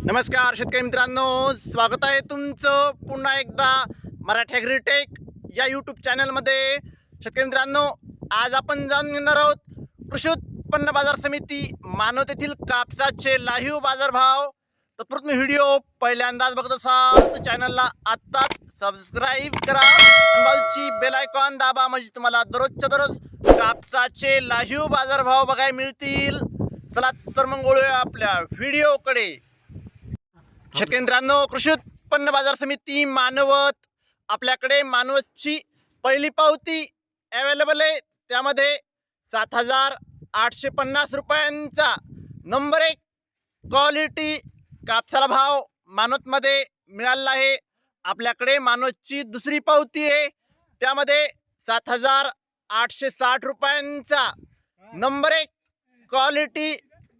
नमस्कार शेतकरी मित्रांनो, स्वागत आहे तुमचं पुन्हा एकदा मराठी ॲग्रीटेक या यूट्यूब चॅनलमध्ये। शेतकरी मित्रांनो, आज आपण जाणून घेणार आहोत कृषी उत्पन्न बाजार समिती मानवत येथील कापसाचे लाईव्ह बाजारभाव। तत्पूर्वी व्हिडिओ पहिल्यांदाच बघत असाल तर चॅनलला आत्ताच सबस्क्राईब करा आणि बाजूची बेल आयकॉन दाबा, म्हणजे तुम्हाला दररोजच्या दररोज कापसाचे लाईव्ह बाजारभाव बघायला मिळतील। चला तर मग वळूया आपल्या व्हिडिओकडे। शेतकरी मित्रांनो, कृषी उत्पन्न बाजार समिती मानवत, आपल्याकडे मानवतची पहिली पावती अवेलेबल आहे। त्यामध्ये 7,850 रुपयांचा नंबर 1 क्वालिटी कापसाला भाव मानवतमध्ये मिळाला आहे। आपल्याकडे मानवतची दुसरी पावती आहे, त्यामध्ये 7,860 रुपयांचा नंबर 1 क्वालिटी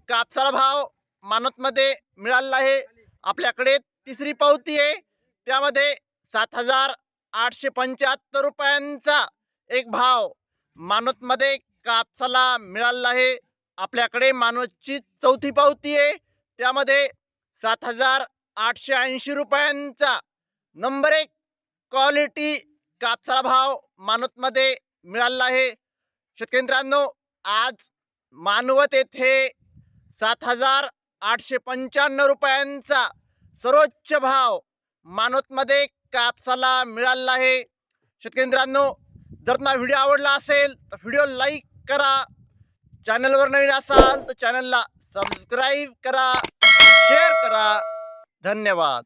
कापसाला भाव मानवतमध्ये मिळाला आहे। आपल्याकडे तिसरी पावती आहे, त्यामध्ये 7,875 रुपयांचा एक भाव मानवतमध्ये कापसाला मिळाला आहे। आपल्याकडे मानवतची चौथी पावती आहे, त्यामध्ये 7,880 रुपयांचा नंबर 1 क्वालिटी कापसाला भाव मानवतमध्ये मिळाला आहे। शेतकरी मित्रांनो, आज मानवत येथे 7,895 रुपयांचा सर्वोच्च भाव मानवतमध्ये कापसाला मिळाला आहे। शेतकरी मित्रांनो, जर तुम्हाला व्हिडिओ आवडला असेल तर व्हिडिओ लाईक करा, चॅनलवर नवीन असाल तर चॅनलला सबस्क्राईब करा, शेअर करा। धन्यवाद।